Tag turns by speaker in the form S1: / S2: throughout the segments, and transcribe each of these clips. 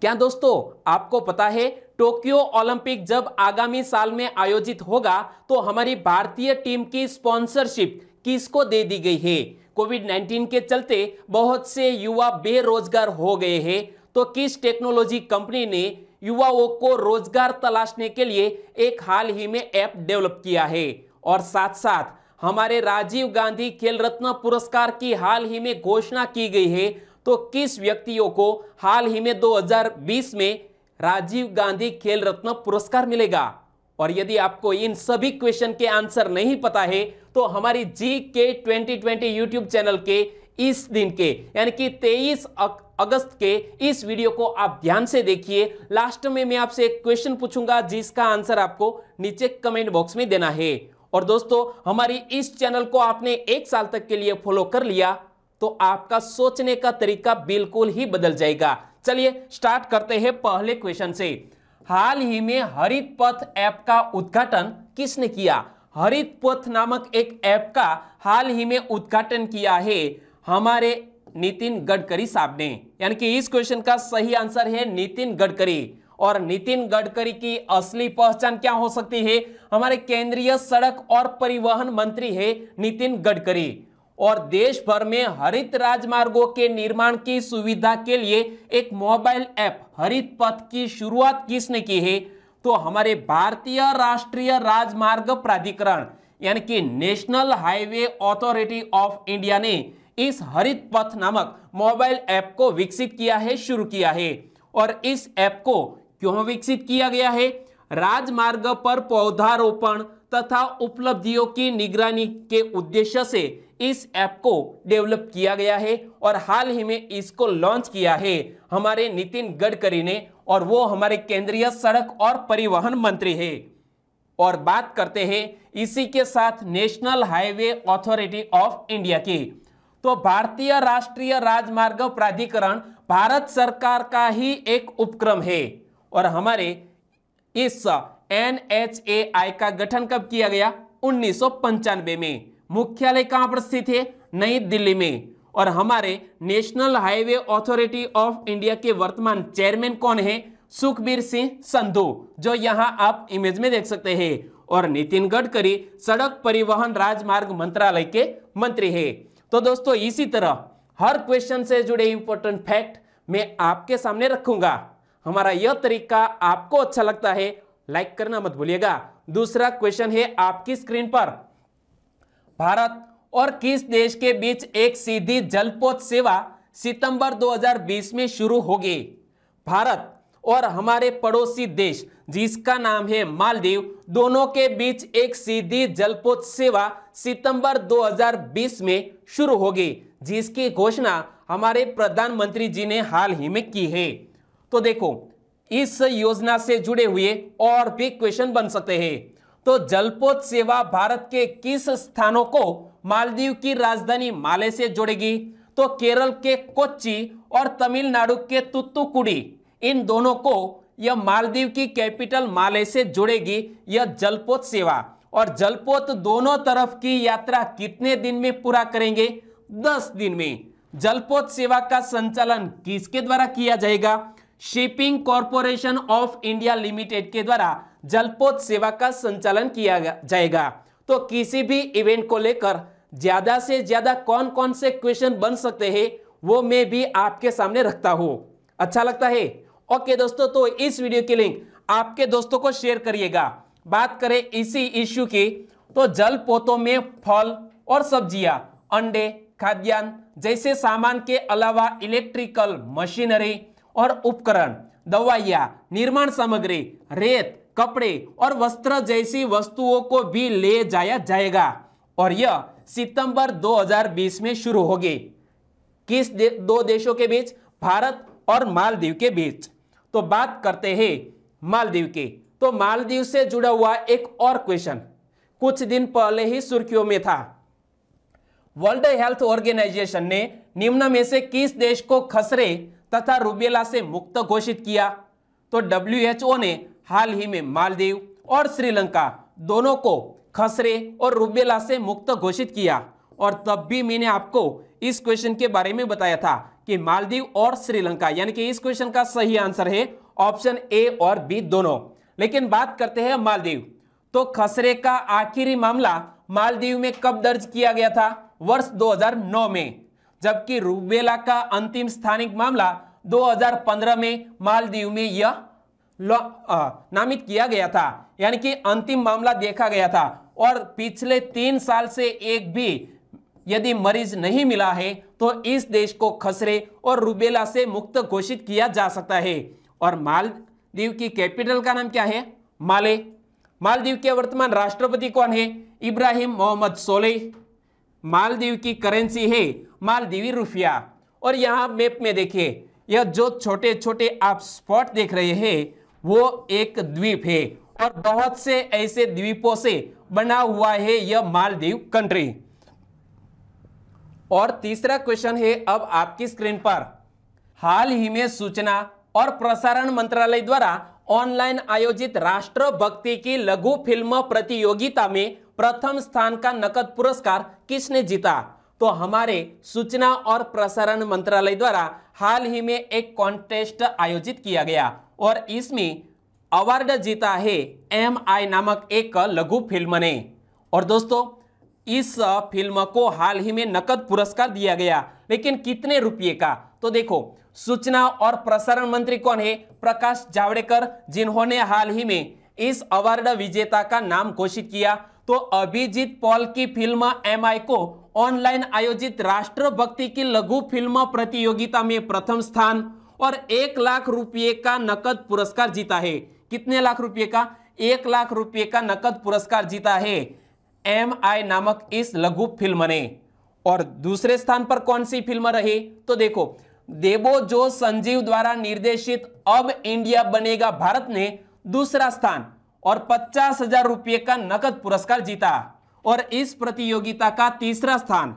S1: क्या दोस्तों आपको पता है टोक्यो ओलंपिक जब आगामी साल में आयोजित होगा तो हमारी भारतीय टीम की स्पॉन्सरशिप किसको दे दी गई है। कोविड-19 के चलते बहुत से युवा बेरोजगार हो गए हैं, तो किस टेक्नोलॉजी कंपनी ने युवाओं को रोजगार तलाशने के लिए एक हाल ही में ऐप डेवलप किया है। और साथ साथ हमारे राजीव गांधी खेल रत्न पुरस्कार की हाल ही में घोषणा की गई है, तो किस व्यक्तियों को हाल ही में 2020 में राजीव गांधी खेल रत्न पुरस्कार मिलेगा। और यदि आपको इन सभी क्वेश्चन के आंसर नहीं पता है तो हमारी GK 2020 यूट्यूब चैनल के इस दिन के यानी कि 23 अगस्त के इस वीडियो को आप ध्यान से देखिए। लास्ट में मैं आपसे एक क्वेश्चन पूछूंगा जिसका आंसर आपको नीचे कमेंट बॉक्स में देना है। और दोस्तों हमारी इस चैनल को आपने 1 साल तक के लिए फॉलो कर लिया तो आपका सोचने का तरीका बिल्कुल ही बदल जाएगा। चलिए स्टार्ट करते हैं पहले क्वेश्चन से। हाल ही में हरित पथ ऐप का उद्घाटन किसने किया। हरित पथ नामक एक ऐप का हाल ही में उद्घाटन किया है हमारे नितिन गडकरी साहब ने, यानी कि इस क्वेश्चन का सही आंसर है नितिन गडकरी। और नितिन गडकरी की असली पहचान क्या हो सकती है। हमारे केंद्रीय सड़क और परिवहन मंत्री है नितिन गडकरी। और देश भर में हरित राजमार्गों के निर्माण की सुविधा के लिए एक मोबाइल ऐप हरित पथ की शुरुआत किसने की है, तो हमारे भारतीय राष्ट्रीय राजमार्ग प्राधिकरण यानी कि national highway authority of India ने इस हरित पथ नामक मोबाइल ऐप को विकसित किया है, शुरू किया है। और इस ऐप को क्यों विकसित किया गया है, राजमार्ग पर पौधारोपण तथा उपलब्धियों की निगरानी के उद्देश्य से इस ऐप को डेवलप किया गया है। और हाल ही में इसको लॉन्च किया है हमारे नितिन गडकरी ने, और वो हमारे केंद्रीय सड़क और परिवहन मंत्री है। और बात करते हैं इसी के साथ national highway authority of India की, तो भारतीय राष्ट्रीय राजमार्ग प्राधिकरण भारत सरकार का ही एक उपक्रम है। और हमारे इस NHAI का गठन कब किया गया, 1995 में। मुख्यालय कहां पर स्थित है, नई दिल्ली में। और हमारे national highway authority of India के वर्तमान चेयरमैन कौन है, सुखबीर सिंह संधू, जो यहां आप इमेज में देख सकते हैं। और नितिन गडकरी सड़क परिवहन राजमार्ग मंत्रालय के मंत्री है। तो दोस्तों इसी तरह हर क्वेश्चन से जुड़े इंपॉर्टेंट फैक्ट मैं आपके सामने रखूंगा। हमारा यह तरीका आपको अच्छा लगता है, लाइक करना मत भूलिएगा। दूसरा क्वेश्चन है आपकी स्क्रीन पर, भारत और किस देश के बीच एक सीधी जलपोत सेवा सितंबर 2020 में शुरू होगी। भारत और हमारे पड़ोसी देश जिसका नाम है मालदीव, दोनों के बीच एक सीधी जलपोत सेवा सितंबर 2020 में शुरू होगी, जिसकी घोषणा हमारे प्रधानमंत्री जी ने हाल ही में की है। तो देखो इस योजना से जुड़े हुए और भी क्वेश्चन बन सकते हैं। तो जलपोत सेवा भारत के किस स्थानों को मालदीव की राजधानी माले से जोड़ेगी, तो केरल के कोच्चि और तमिलनाडु के तुत्तुकुड़ी, इन दोनों को यह मालदीव की कैपिटल माले से जोड़ेगी यह जलपोत सेवा। और जलपोत दोनों तरफ की यात्रा कितने दिन में पूरा करेंगे, 10 दिन में। जलपोत सेवा का संचालन किसके द्वारा किया जाएगा, shipping corporation of India limited के द्वारा जलपोत सेवा का संचालन किया जाएगा। तो किसी भी इवेंट को लेकर ज्यादा से ज्यादा कौन कौन से क्वेश्चन बन सकते हैं वो मैं भी आपके सामने रखता हूं। अच्छा लगता है? ओके दोस्तों, तो इस वीडियो की लिंक आपके दोस्तों को शेयर करिएगा। बात करें इसी इश्यू की, तो जलपोतों में फल और सब्जियां, अंडे, खाद्यान्न जैसे सामान के अलावा इलेक्ट्रिकल मशीनरी और उपकरण, दवाइयां, निर्माण सामग्री, रेत, कपड़े और वस्त्र जैसी वस्तुओं को भी ले जाया जाएगा। और यह सितंबर 2020 में शुरू होगी। किस दो देशों के बीच, भारत और मालदीव के बीच। तो बात करते हैं मालदीव की, तो मालदीव से जुड़ा हुआ एक और क्वेश्चन कुछ दिन पहले ही सुर्खियों में था। वर्ल्ड हेल्थ ऑर्गेनाइजेशन ने निम्न में से किस देश को खसरे तथा रूबेला से मुक्त घोषित किया, तो WHO ने हाल ही में मालदीव और श्रीलंका दोनों को खसरे और रूबेला से मुक्त घोषित किया। और तब भी मैंने आपको इस क्वेश्चन के बारे में बताया था कि मालदीव और श्रीलंका, यानी कि इस क्वेश्चन का सही आंसर है ऑप्शन ए और बी दोनों। लेकिन बात करते हैं मालदीव, तो खसरे का आखिरी मामला मालदीव में कब दर्ज किया गया था? वर्ष 2009 में, जबकि रूबेला का अंतिम स्थानिक मामला 2015 में मालदीव में यह नामित किया गया था, यानी कि अंतिम मामला देखा गया था। और पिछले 3 साल से एक भी यदि मरीज नहीं मिला है तो इस देश को खसरे और रूबेला से मुक्त घोषित किया जा सकता है। और मालदीव की कैपिटल का नाम क्या है? माले। मालदीव के वर्तमान राष्ट्रपति कौन है? इब्राहिम मोहम्मद सोलेह। मालदीव की करेंसी है मालदीवी रुपया। और यहां मैप में देखिए, यह जो छोटे छोटे आप स्पॉट देख रहे हैं वो एक द्वीप है, और बहुत से ऐसे द्वीपों से बना हुआ है यह मालदीव कंट्री। और तीसरा क्वेश्चन है अब आपकी स्क्रीन पर। हाल ही में सूचना और प्रसारण मंत्रालय द्वारा ऑनलाइन आयोजित राष्ट्रभक्ति की लघु फिल्म प्रतियोगिता में प्रथम स्थान का नकद पुरस्कार किसने जीता? तो हमारे सूचना और प्रसारण मंत्रालय द्वारा हाल ही में एक कॉन्टेस्ट आयोजित किया गया और इसमें अवार्ड जीता है MI नामक एक लघु फिल्म ने। और दोस्तों, इस फिल्म को हाल ही में नकद पुरस्कार दिया गया, लेकिन कितने रुपये का? तो देखो, सूचना और प्रसारण मंत्री कौन है? प्रकाश जावड़ेकर, जिन्होंने हाल ही में इस अवार्ड विजेता का नाम घोषित किया। तो अभिजीत पॉल की फिल्म MI को ऑनलाइन आयोजित राष्ट्रभक्ति की लघु फिल्म प्रतियोगिता में प्रथम स्थान और 1 लाख रुपये का नकद पुरस्कार जीता है। कितने लाख रुपये का? 1 लाख रुपये का नकद पुरस्कार जीता है MI नामक इस लघु फिल्म ने। और दूसरे स्थान पर कौन सी फिल्म रही? तो देखो, देबो जो संजीव द्वारा निर्देशित अब इंडिया बनेगा भारत ने दूसरा स्थान और 50,000 रुपये का नकद पुरस्कार जीता। और इस प्रतियोगिता का तीसरा स्थान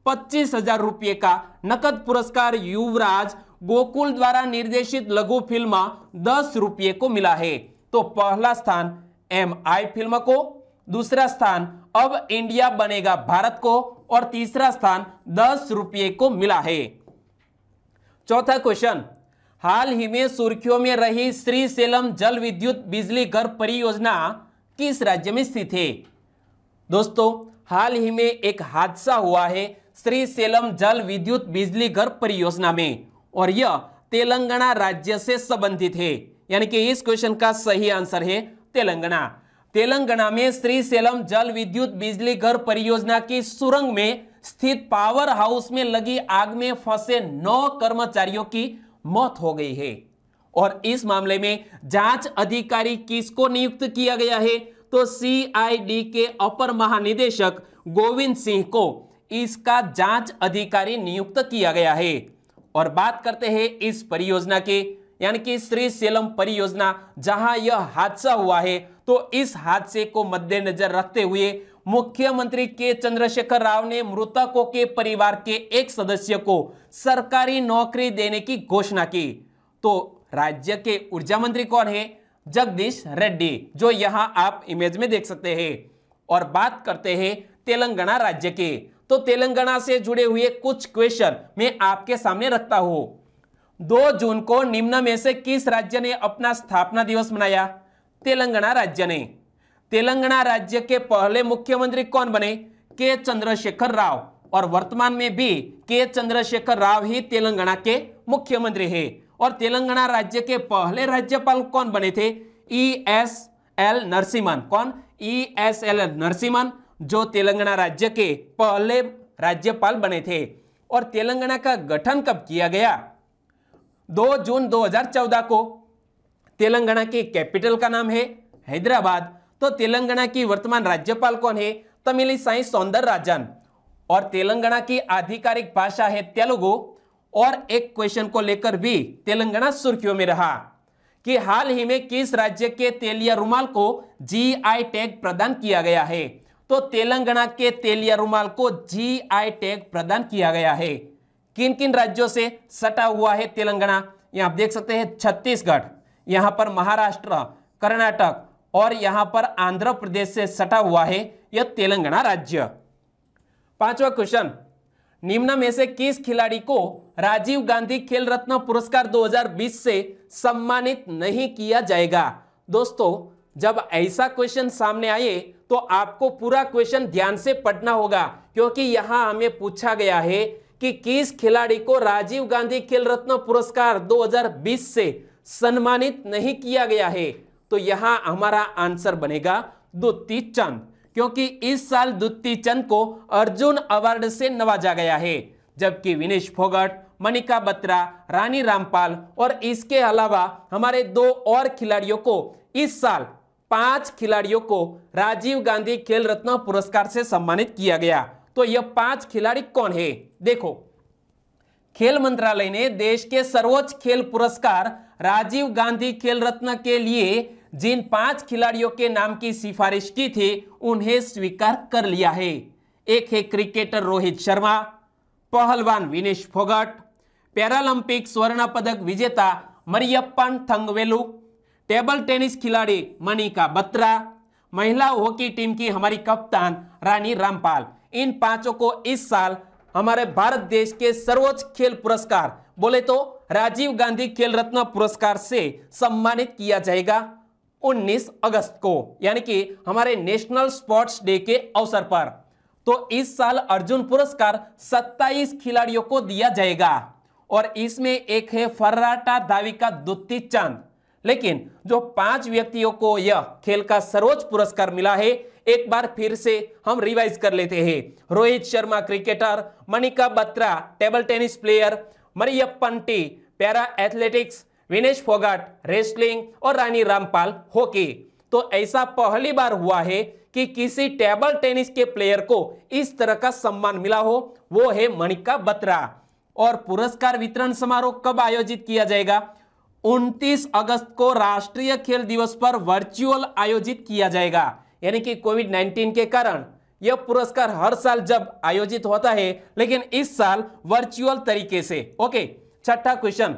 S1: 25,000 रुपये का नकद पुरस्कार युवराज गोकुल द्वारा निर्देशित लघु फिल्म 10 रुपये को मिला है। तो पहला स्थान MI फिल्म को, दूसरा स्थान अब इंडिया बनेगा भारत को और तीसरा स्थान 10 रुपये को मिला है। चौथा क्वेश्चन, हाल ही में सुर्खियों में रही श्रीशैलम जल विद्युत बिजली घर परियोजना किस राज्य में स्थित है? दोस्तों, हाल ही में एक हादसा हुआ है श्रीशैलम जल विद्युत बिजली घर परियोजना में, और यह तेलंगाना राज्य से संबंधित है, यानी कि इस क्वेश्चन का सही आंसर है तेलंगाना। तेलंगाना में श्रीशैलम जल विद्युत बिजली घर परियोजना की सुरंग में स्थित पावर हाउस में लगी आग में फंसे 9 कर्मचारियों की मौत हो गई है। और इस मामले में जांच अधिकारी किसको नियुक्त किया गया है? तो CID के अपर महानिदेशक गोविंद सिंह को इसका जांच अधिकारी नियुक्त किया गया है। और बात करते हैं इस परियोजना के, यानी कि श्रीशैलम परियोजना जहां यह हादसा हुआ है, तो इस हादसे को मद्देनजर रखते हुए मुख्यमंत्री के चंद्रशेखर राव ने मृतकों के परिवार के एक सदस्य को सरकारी नौकरी देने की घोषणा की। तो राज्य के ऊर्जा मंत्री कौन है? जगदीश रेड्डी, जो यहां आप इमेज में देख सकते हैं। और बात करते हैं तेलंगाना राज्य के, तो तेलंगाना से जुड़े हुए कुछ क्वेश्चन मैं आपके सामने रखता हूं। 2 जून को निम्न में से किस राज्य ने अपना स्थापना दिवस मनाया? तेलंगाना राज्य ने। तेलंगाना राज्य के पहले मुख्यमंत्री कौन बने? के चंद्रशेखर राव, और वर्तमान में भी के चंद्रशेखर राव ही तेलंगाना के मुख्यमंत्री हैं। और तेलंगाना राज्य के पहले राज्यपाल कौन बने थे? ESL नरसिम्हन। कौन? ESL नरसिम्हन, जो तेलंगाना राज्य के पहले राज्यपाल बने थे। और तेलंगाना का गठन कब किया गया? 2 जून 2014 को। तेलंगाना की कैपिटल का नाम है हैदराबाद। तो तेलंगाना की वर्तमान राज्यपाल कौन है? तमिलिसाई सौंदरराजन। और तेलंगाना की आधिकारिक भाषा है तेलुगु। और एक क्वेश्चन को लेकर भी तेलंगाना सुर्खियों में रहा कि हाल ही में किस राज्य के तेलिया रुमाल को GI टैग प्रदान किया गया है? तो तेलंगाना के तेलिया रुमाल को GI टैग प्रदान किया गया है। किन किन राज्यों से सटा हुआ है तेलंगाना? यहां आप देख सकते हैं छत्तीसगढ़, यहां पर महाराष्ट्र, कर्नाटक और यहां पर आंध्र प्रदेश से सटा हुआ है यह तेलंगाना राज्य। 5वां क्वेश्चन, निम्न में से किस खिलाड़ी को राजीव गांधी खेल रत्न पुरस्कार 2020 से सम्मानित नहीं किया जाएगा? दोस्तों, जब ऐसा क्वेश्चन सामने आए तो आपको पूरा क्वेश्चन ध्यान से पढ़ना होगा, क्योंकि यहां हमें पूछा गया है कि किस खिलाड़ी को राजीव गांधी खेल रत्न पुरस्कार 2020 से सम्मानित नहीं किया गया है। तो यहां हमारा आंसर बनेगा दुती चंद, क्योंकि इस साल दुती चंद को अर्जुन अवार्ड से नवाजा गया है, जबकि विनेश फोगाट, मनिका बत्रा, रानी रामपाल और इसके अलावा हमारे 2 और खिलाड़ियों को इस साल 5 खिलाड़ियों को राजीव गांधी खेल रत्न पुरस्कार से सम्मानित किया गया। तो यह 5 खिलाड़ी कौन है? देखो, खेल मंत्रालय ने देश के सर्वोच्च खेल पुरस्कार राजीव गांधी खेल रत्न के लिए जिन 5 खिलाड़ियों के नाम की सिफारिश की थी उन्हें स्वीकार कर लिया है। एक है क्रिकेटर रोहित शर्मा, पहलवान विनेश फोगाट, पैरालंपिक स्वर्ण पदक विजेता मरियप्पन थंगवेलु, टेबल टेनिस खिलाड़ी मनिका बत्रा, महिला हॉकी टीम की हमारी कप्तान रानी रामपाल। इन 5 को इस साल हमारे भारत देश के सर्वोच्च खेल पुरस्कार बोले तो राजीव गांधी खेल रत्न पुरस्कार से सम्मानित किया जाएगा 19 अगस्त को, यानी कि हमारे नेशनल स्पोर्ट्स डे के अवसर पर। तो इस साल अर्जुन पुरस्कार 27 खिलाड़ियों को दिया जाएगा और इसमें एक है फर्राटा धाविका दुती चंद। लेकिन जो 5 व्यक्तियों को यह खेल का सर्वोच्च पुरस्कार मिला है, एक बार फिर से हम रिवाइज कर लेते हैं। Rohit Sharma cricketer, Manika Batra table tennis player, Mariyappan T para athletics, Vinesh Phogat wrestling और रानी रामपाल हॉकी। तो ऐसा पहली बार हुआ है कि किसी टेबल टेनिस के प्लेयर को इस तरह का सम्मान मिला हो, वो है मनिका बत्रा। और पुरस्कार वितरण समारोह कब आयोजित किया जाएगा? 29 अगस्त को राष्ट्रीय खेल दिवस पर वर्चुअल आयोजित किया जाएगा, यानी कि कोविड-19 के कारण यह पुरस्कार हर साल जब आयोजित होता है, लेकिन इस साल वर्चुअल तरीके से। ओके, छठा क्वेश्चन,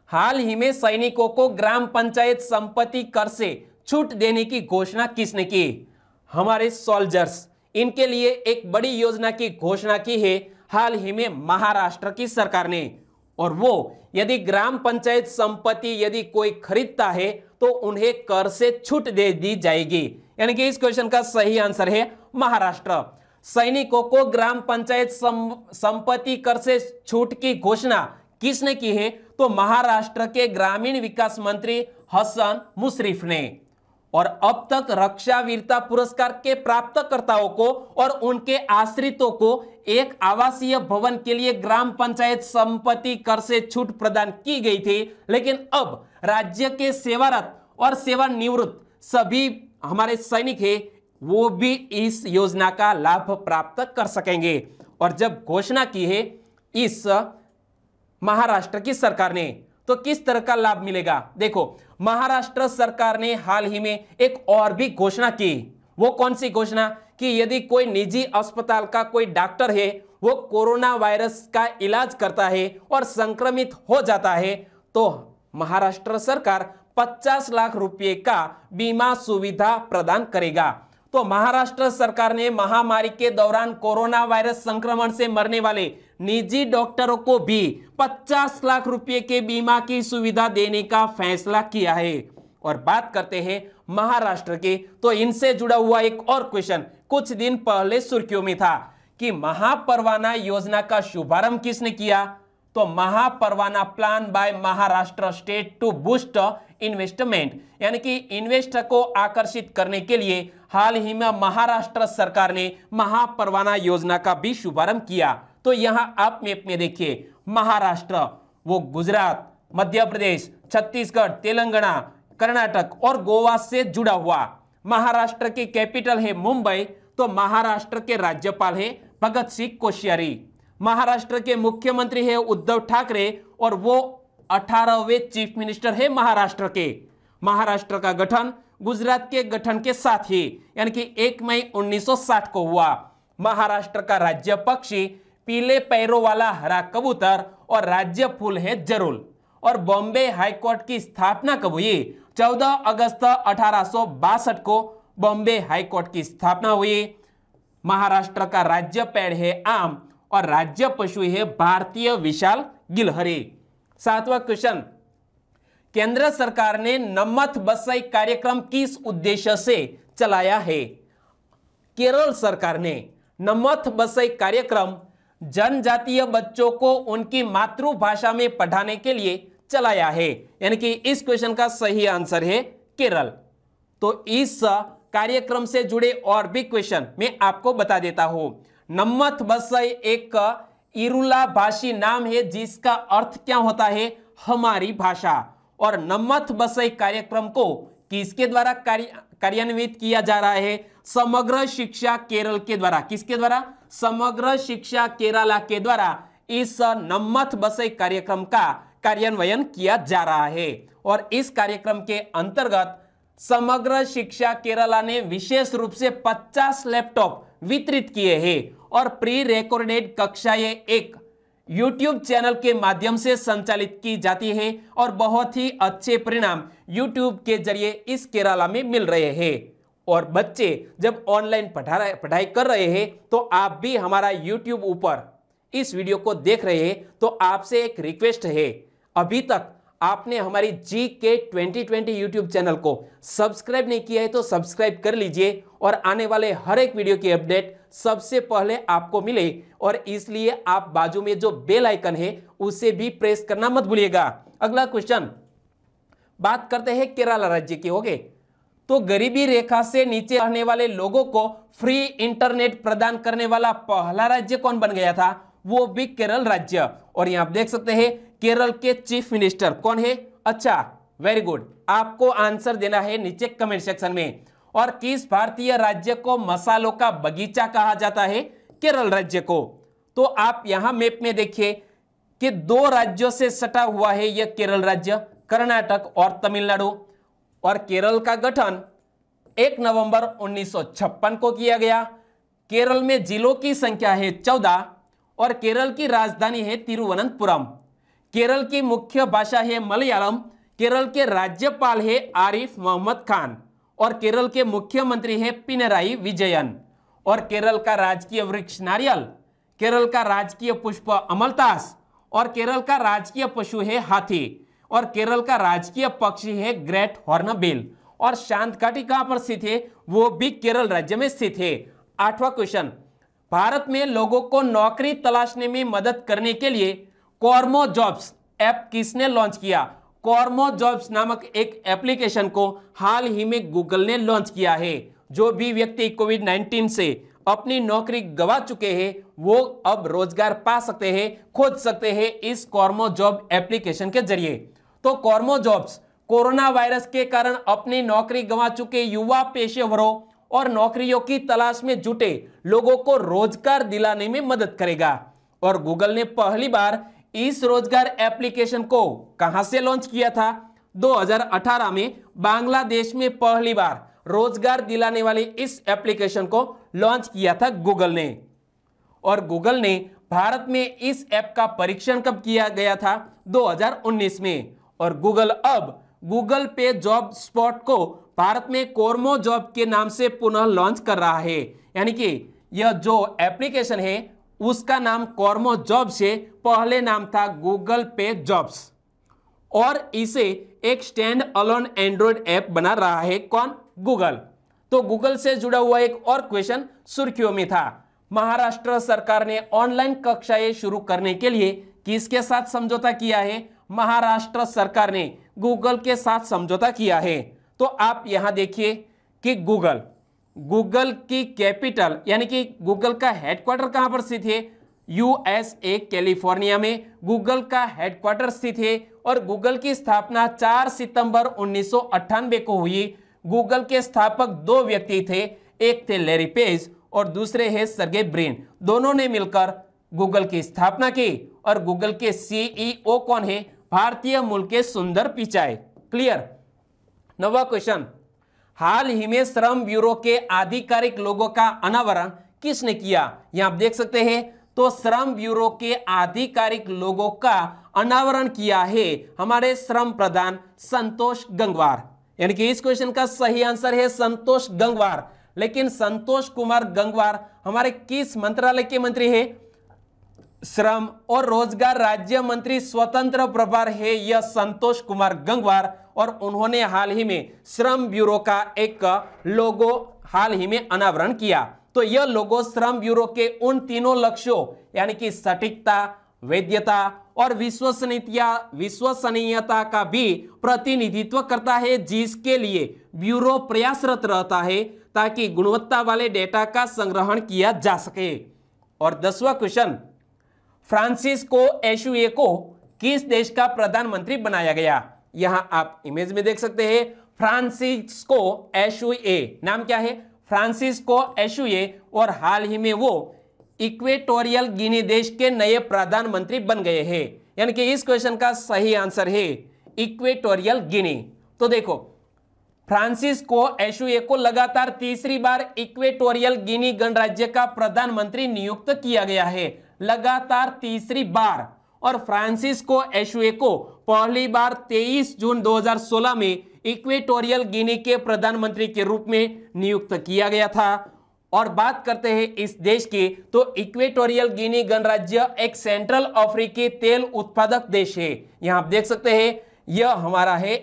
S1: हाल ही में सैनिकों को ग्राम पंचायत संपत्ति कर से छूट देने की घोषणा किसने की? हमारे सोल्जर्स, इनके लिए एक बड़ी योजना की घोषणा की है हाल ही में महाराष्ट्र की सरकार ने। और वो यदि ग्राम पंचायत संपत्ति यदि कोई खरीदता है तो उन्हें कर से छूट दे दी जाएगी, यानी कि इस क्वेश्चन का सही आंसर है महाराष्ट्र। सैनिकों को ग्राम पंचायत संपत्ति कर से छूट की घोषणा किसने की है? तो महाराष्ट्र के ग्रामीण विकास मंत्री हसन मुश्रीफ ने। और अब तक रक्षा वीरता पुरस्कार के प्राप्तकर्ताओं को और उनके आश्रितों को एक आवासीय भवन के लिए ग्राम पंचायत संपत्ति कर से छूट प्रदान की गई थी, लेकिन अब राज्य के सेवारत और सेवानिवृत्त सभी हमारे सैनिक हैं, वो भी इस योजना का लाभ प्राप्त कर सकेंगे। और जब घोषणा की है इस महाराष्ट्र की सरकार ने, तो किस तरह का लाभ मिलेगा? देखो, महाराष्ट्र सरकार ने हाल ही में एक और भी घोषणा की। वो कौन सी घोषणा? कि यदि कोई निजी अस्पताल का कोई डॉक्टर है, वो कोरोना वायरस का इलाज करता है और संक्रमित हो जाता है, तो महाराष्ट्र सरकार 50 लाख रुपए का बीमा सुविधा प्रदान करेगा। तो महाराष्ट्र सरकार ने महामारी के दौरान कोरोना वायरस संक्रमण से मरने वाले निजी डॉक्टरों को भी 50 लाख रुपए के बीमा की सुविधा देने का फैसला किया है। और बात करते हैं महाराष्ट्र की, तो इनसे जुड़ा हुआ एक और क्वेश्चन कुछ दिन पहले सुर्खियों में था कि महापरवाना योजना का शुभारंभ किसने किया? तो Mahaparwana plan by Maharashtra state to boost investment, यानी कि इन्वेस्टर को आकर्षित करने के लिए हाल ही में महाराष्ट्र सरकार ने महापरवाना योजना का भी शुभारंभ किया। तो यहां आप मैप में देखिए, महाराष्ट्र वो गुजरात, मध्य प्रदेश, छत्तीसगढ़, तेलंगाना, कर्नाटक और गोवा से जुड़ा हुआ। महाराष्ट्र की कैपिटल है मुंबई, तो महाराष्ट्र के राज्यपाल है भगत सिंह कोश्यारी। महाराष्ट्र के मुख्यमंत्री है उद्धव ठाकरे और वो 18वें चीफ मिनिस्टर है महाराष्ट्र के। महाराष्ट्र का गठन गुजरात के गठन के साथ ही, यानी कि 1 मई 1960 को हुआ। महाराष्ट्र का राज्य पक्षी पीले पैरों वाला हरा कबूतर और राज्य फूल है जरुल। और बॉम्बे हाईकोर्ट की स्थापना कब हुई? 14 अगस्त 1862 को बॉम्बे हाईकोर्ट की स्थापना हुई। महाराष्ट्र का राज्य पेड़ है आम और राज्य पशु है भारतीय विशाल गिलहरी। 7वां क्वेश्चन, केंद्र सरकार ने नमत बसई कार्यक्रम किस उद्देश्य से चलाया है? केरल सरकार ने नमत बसई कार्यक्रम जनजातीय बच्चों को उनकी मातृभाषा में पढ़ाने के लिए चलाया है, यानी कि इस क्वेश्चन का सही आंसर है केरल। तो इस कार्यक्रम से जुड़े और भी क्वेश्चन मैं आपको बता देता हूं। नमत बसई एक इरुला भाषी नाम है जिसका अर्थ क्या होता है? हमारी भाषा। और नमत बसई कार्यक्रम को किसके द्वारा कार्यान्वित किया जा रहा है? समग्र शिक्षा केरल के द्वारा। किसके द्वारा? समग्र शिक्षा केरला के द्वारा इस नमत बसई कार्यक्रम का कार्यान्वयन किया जा रहा है। और इस कार्यक्रम के अंतर्गत समग्र शिक्षा केरला ने विशेष रूप से 50 लैपटॉप वितरित किए हैं और प्री रिकॉर्डेड कक्षाएं एक YouTube चैनल के माध्यम से संचालित की जाती है और बहुत ही अच्छे परिणाम YouTube के जरिए इस केरला में मिल रहे हैं। और बच्चे जब ऑनलाइन पढ़ाई कर रहे हैं तो आप भी हमारा YouTube ऊपर इस वीडियो को देख रहे हैं तो आपसे एक रिक्वेस्ट है, अभी तक आपने हमारी GK 2020 YouTube चैनल को सब्सक्राइब नहीं किया है तो सब्सक्राइब कर लीजिए और आने वाले हर एक वीडियो की अपडेट सबसे पहले आपको मिले। और इसलिए आप बाजू में जो बेल आइकन है उसे भी प्रेस करना मत भूलिएगा। अगला क्वेश्चन, बात करते हैं केरला राज्य की। हो गए तो गरीबी रेखा से नीचे रहने वाले लोगों को फ्री इंटरनेट प्रदान करने वाला पहला राज्य कौन बन गया था? वो भी केरल राज्य। और यहां आप देख सकते हैं केरल के चीफ मिनिस्टर कौन है? अच्छा, वेरी गुड, आपको आंसर देना है नीचे कमेंट सेक्शन में। और किस भारतीय राज्य को मसालों का बगीचा कहा जाता है? केरल राज्य को। तो आप यहां मैप में देखिए कि 2 राज्यों से सटा हुआ है यह केरल राज्य, कर्नाटक और तमिलनाडु। और केरल का गठन 1 नवंबर 1956 को किया गया। केरल में जिलों की संख्या है 14 और केरल की राजधानी है तिरुवनंतपुरम। केरल की मुख्य भाषा है मलयालम। केरल के राज्यपाल है आरिफ मोहम्मद खान और केरल के मुख्यमंत्री है पिनराई विजयन। और केरल का राजकीय वृक्ष नारियल, केरल का राजकीय पुष्प अमलतास और केरल का राजकीय पशु है हाथी और केरल का राजकीय पक्षी है ग्रेट हॉर्नबिल। और शांत घाटी कहां पर स्थित है? वो भी केरल राज्य में स्थित है। 8वां क्वेश्चन, भारत में लोगों को नौकरी तलाशने में मदद करने के लिए कॉर्मो जॉब्स ऐप किसने लॉन्च किया? कॉर्मो जॉब्स नामक एक एप्लीकेशन को हाल ही में गूगल ने लॉन्च किया है। जो भी व्यक्ति कोविड-19 से अपनी नौकरी गंवा चुके हैं वो अब रोजगार पा सकते हैं, खोज सकते हैं इस कॉर्मो जॉब एप्लीकेशन के जरिए। तो कॉर्मो जॉब्स कोरोना वायरस के कारण अपनी नौकरी गंवा चुके युवा पेशेवरों और नौकरियों की तलाश में जुटे लोगों को रोजगार दिलाने में मदद करेगा। और गूगल ने पहली बार इस रोजगार एप्लीकेशन को कहां से लॉन्च किया था? 2018 में बांग्लादेश में पहली बार रोजगार दिलाने वाली इस एप्लीकेशन को लॉन्च किया था गूगल ने। और गूगल ने भारत में इस ऐप का परीक्षण कब किया गया था? 2019 में। और गूगल अब गूगल पे जॉब स्पॉट को भारत में कॉर्मो जॉब के नाम से पुनः लॉन्च कर रहा है। यानी कि यह जो एप्लीकेशन है उसका नाम कॉर्मो जॉब से पहले नाम था गूगल पे जॉब्स। और इसे एक स्टैंड अलोन एंड्रॉइड ऐप बना रहा है कौन? गूगल। तो गूगल से जुड़ा हुआ एक और क्वेश्चन सुर्खियों में था। महाराष्ट्र सरकार ने ऑनलाइन कक्षाएं शुरू करने के लिए किसके साथ समझौता किया है? महाराष्ट्र सरकार ने गूगल के साथ समझौता किया है। तो आप यहां देखिए कि गूगल की कैपिटल यानी कि गूगल का हेडक्वार्टर कहां पर स्थित है? USA कैलिफोर्निया में गूगल का हेडक्वार्टर स्थित है। और गूगल की स्थापना 4 सितंबर 1998 को हुई। गूगल के स्थापक 2 व्यक्ति थे, एक थे लैरी पेज और दूसरे है सर्गे ब्रिन। दोनों ने मिलकर गूगल की स्थापना की। और गूगल के CEO कौन है? भारतीय मूल के सुंदर पिचाई। क्लियर। 9वां क्वेश्चन, हाल ही में श्रम ब्यूरो के आधिकारिक लोगों का अनावरण किसने किया? यहां आप देख सकते हैं। तो श्रम ब्यूरो के आधिकारिक लोगों का अनावरण किया है हमारे श्रम प्रधान संतोष गंगवार। यानी कि इस क्वेश्चन का सही आंसर है संतोष गंगवार। लेकिन संतोष कुमार गंगवार हमारे किस मंत्रालय के मंत्री है? श्रम और रोजगार राज्य मंत्री स्वतंत्र प्रभार है यह संतोष कुमार गंगवार, और उन्होंने हाल ही में श्रम ब्यूरो का एक लोगो हाल ही में अनावरण किया। तो यह लोगो श्रम ब्यूरो के उन तीनों लक्ष्यों यानी कि सटीकता, वैधता और विश्वसनीयता का भी प्रतिनिधित्व करता है, जिसके लिए ब्यूरो प्रयासरत रहता है ताकि गुणवत्ता वाले डेटा का संग्रहण किया जा सके। और 10वां क्वेश्चन, फ्रांसिस्को एशुए को किस देश का प्रधानमंत्री बनाया गया? यहां आप इमेज में देख सकते हैं फ्रांसिस्को एशुए, नाम क्या है? फ्रांसिस्को एशुए, और हाल ही में वो इक्वेटोरियल गिनी देश के नए प्रधानमंत्री बन गए हैं। यानी कि इस क्वेश्चन का सही आंसर है इक्वेटोरियल गिनी। तो देखो, फ्रांसिस्को एशुए को लगातार तीसरी बार इक्वेटोरियल गिनी गणराज्य का प्रधानमंत्री नियुक्त किया गया है, लगातार तीसरी बार। और फ्रांसिस्को एशुए को पहली बार 23 जून 2016 में इक्वेटोरियल गिनी के प्रधानमंत्री के रूप में नियुक्त किया गया था। और बात करते हैं इस देश की, तो इक्वेटोरियल गिनी गणराज्य एक सेंट्रल अफ्रीकी तेल उत्पादक देश है। यहां आप देख सकते हैं यह हमारा है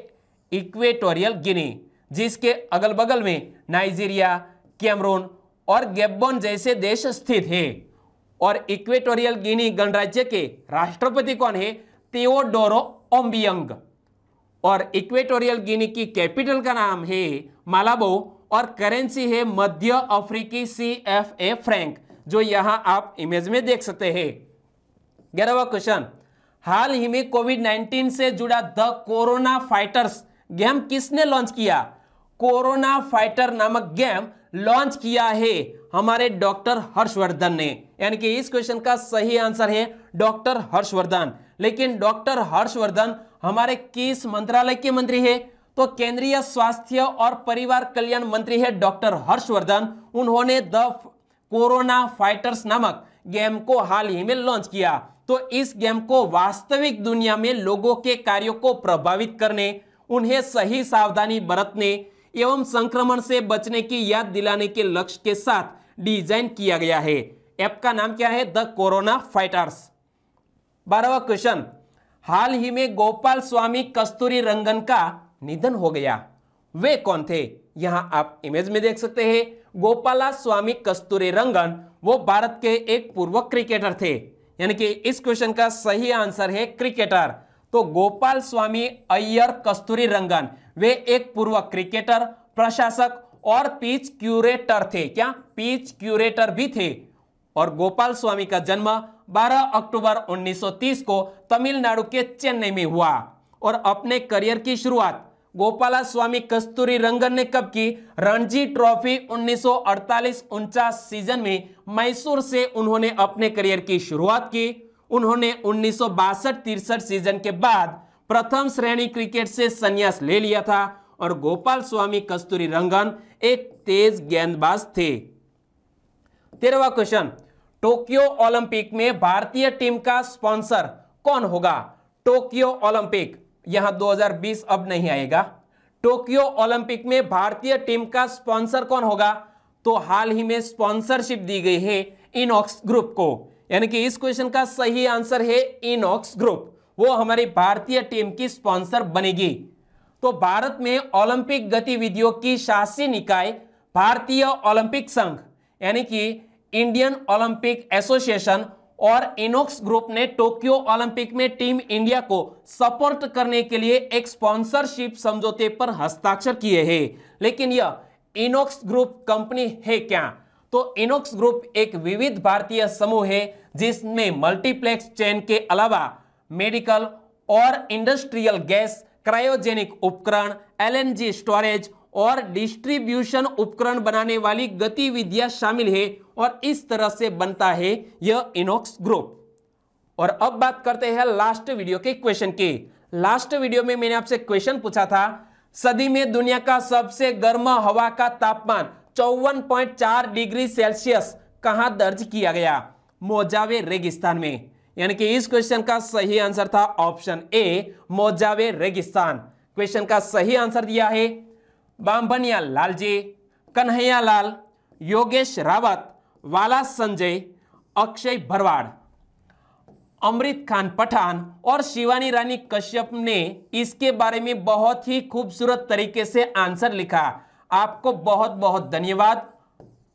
S1: इक्वेटोरियल गिनी, जिसके अगल बगल में नाइजीरिया, कैमरून और गैबोन जैसे देश स्थित है। और इक्वेटोरियल गिनी गणराज्य के राष्ट्रपति कौन है? तेओडोरो ओबियांग। और इक्वेटोरियल गिनी की कैपिटल का नाम है मालाबो, और करेंसी है मध्य अफ्रीकी CFA फ्रैंक, जो यहां आप इमेज में देख सकते हैं। 11वां क्वेश्चन, हाल ही में कोविड-19 से जुड़ा द कोरोना फाइटर्स गेम किसने लॉन्च किया? कोरोना फाइटर नामक गेम लॉन्च किया है हमारे डॉक्टर हर्षवर्धन ने। यानी कि इस क्वेश्चन का सही आंसर है डॉक्टर हर्षवर्धन। लेकिन डॉक्टर हर्षवर्धन हमारे किस मंत्रालय के मंत्री है? तो केंद्रीय स्वास्थ्य और परिवार कल्याण मंत्री है डॉक्टर हर्षवर्धन। उन्होंने द कोरोना फाइटर्स नामक गेम को हाल ही में लॉन्च किया। तो इस गेम को वास्तविक दुनिया में लोगों के कार्यों को प्रभावित करने, उन्हें सही सावधानी बरतने एवं संक्रमण से बचने की याद दिलाने के लक्ष्य के साथ डिजाइन किया गया है। ऐप का नाम क्या है? The corona fighters. 12वां क्वेश्चन, हाल ही में गोपाल स्वामी कस्तूरी रंगन का निधन हो गया, वे कौन थे? यहां आप इमेज में देख सकते हैं गोपाला स्वामी कस्तूरी रंगन, वो भारत के एक पूर्व क्रिकेटर थे। यानी कि इस क्वेश्चन का सही आंसर है क्रिकेटर। तो गोपाल स्वामी अय्यर कस्तूरी रंगन, वे एक पूर्व क्रिकेटर, प्रशासक और पिच क्यूरेटर थे। क्या? पिच क्यूरेटर भी थे। और गोपाल स्वामी का जन्म 12 अक्टूबर 1930 को तमिलनाडु के चेन्नई में हुआ। और अपने करियर की शुरुआत गोपाला स्वामी कस्तूरी रंगन ने कब की? रणजी ट्रॉफी 1948-49 सीजन में मैसूर से उन्होंने अपने करियर की शुरुआत की। उन्होंने 1962-63 सीजन के बाद प्रथम श्रेणी क्रिकेट से संन्यास ले लिया था। और गोपाल स्वामी कस्तूरी रंगन एक तेज गेंदबाज थे। 13वां क्वेश्चन, टोक्यो ओलंपिक में भारतीय टीम का स्पॉन्सर कौन होगा? टोक्यो ओलंपिक, यहां 2020 अब नहीं आएगा। टोक्यो ओलंपिक में भारतीय टीम का स्पॉन्सर कौन होगा? तो हाल ही में स्पॉन्सरशिप दी गई है इनॉक्स ग्रुप को। यानी कि इस क्वेश्चन का सही आंसर है इनॉक्स ग्रुप, वो हमारी भारतीय टीम की स्पॉन्सर बनेगी। तो भारत में ओलंपिक गतिविधियों की शासी निकाय भारतीय ओलंपिक संघ यानी कि इंडियन ओलंपिक एसोसिएशन और इनॉक्स ग्रुप ने टोक्यो ओलंपिक में टीम इंडिया को सपोर्ट करने के लिए एक स्पॉन्सरशिप समझौते पर हस्ताक्षर किए हैं। लेकिन यह इनॉक्स ग्रुप कंपनी है क्या? तो इनॉक्स ग्रुप एक विविध भारतीय समूह है जिसमें मल्टीप्लेक्स चेन के अलावा मेडिकल और इंडस्ट्रियल गैस, क्रायोजेनिक उपकरण, LNG स्टोरेज और डिस्ट्रीब्यूशन उपकरण बनाने वाली गतिविधियां शामिल है। और इस तरह से बनता है यह इनॉक्स ग्रुप। और अब बात करते हैं लास्ट वीडियो के क्वेश्चन की। लास्ट वीडियो में मैंने आपसे क्वेश्चन पूछा था, सदी में दुनिया का सबसे गर्म हवा का तापमान 54.4 डिग्री सेल्सियस कहां दर्ज किया गया? मोजावे रेगिस्तान में। यानी कि इस क्वेश्चन का सही आंसर था ऑप्शन ए, मोजावे रेगिस्तान। क्वेश्चन का सही आंसर दिया है बामबनिया लालजी, कन्हैया लाल, योगेश रावत, वाला संजय, अक्षय भरवाड़। अमृत खान पठान और शिवानी रानी कश्यप ने इसके बारे में बहुत ही खूबसूरत तरीके से आंसर लिखा। आपको बहुत बहुत धन्यवाद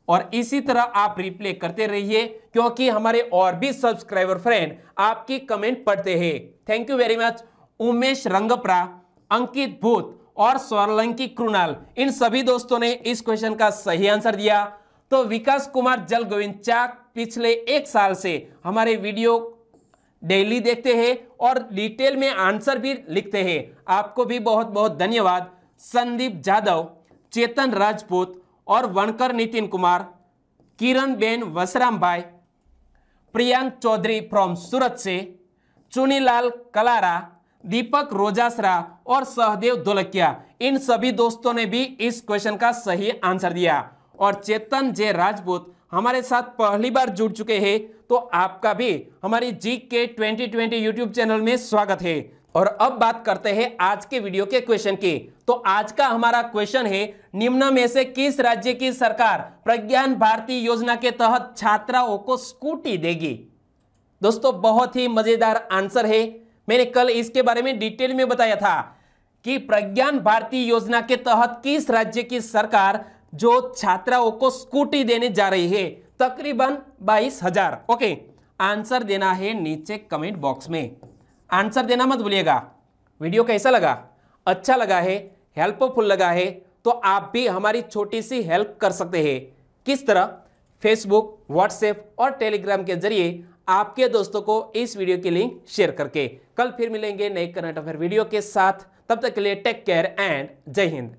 S1: और इसी तरह आप रिप्ले करते रहिए क्योंकि हमारे और भी सब्सक्राइबर फ्रेंड आपकी कमेंट पढ़ते हैं। Thank you very much. Umesh रंगप्रा, अंकित भूत और स्वरलंकी कृणाल, इन सभी दोस्तों ने इस क्वेश्चन का सही आंसर दिया। तो विकास कुमार जल गोविंद चाक पिछले 1 साल से हमारे वीडियो डेली देखते हैं और डिटेल में आंसर भी लिखते हैं। आपको भी बहुत बहुत धन्यवाद। संदीप जाधव, चेतन राजपूत और वनकर नितिन कुमार, किरण बेन वसराम भाई, प्रियांक चौधरी फ्रॉम सूरत से, चुनीलाल कलारा, दीपक रोजासरा और सहदेव धोलकिया, इन सभी दोस्तों ने भी इस क्वेश्चन का सही आंसर दिया। और चेतन जे राजपूत हमारे साथ पहली बार जुड़ चुके हैं, तो आपका भी हमारी GK 2020 यूट्यूब चैनल में स्वागत है। और अब बात करते हैं आज के वीडियो के क्वेश्चन की। तो आज का हमारा क्वेश्चन है, निम्न में से किस राज्य की सरकार प्रज्ञान भारती योजना के तहत छात्राओं को स्कूटी देगी? दोस्तों बहुत ही मजेदार आंसर है। मैंने कल इसके बारे में डिटेल में बताया था कि प्रज्ञान भारती योजना के तहत किस राज्य की सरकार जो छात्राओं को स्कूटी देने जा रही है, तकरीबन 22,000। ओके, आंसर देना है नीचे कमेंट बॉक्स में। आंसर देना मत भूलिएगा। वीडियो कैसा लगा? अच्छा लगा है, हेल्पफुल लगा है, तो आप भी हमारी छोटी सी हेल्प कर सकते हैं। किस तरह? फेसबुक, व्हाट्सएप और टेलीग्राम के जरिए आपके दोस्तों को इस वीडियो की लिंक शेयर करके। कल फिर मिलेंगे नए करंट अफेयर वीडियो के साथ। तब तक के लिए टेक केयर एंड जय हिंद।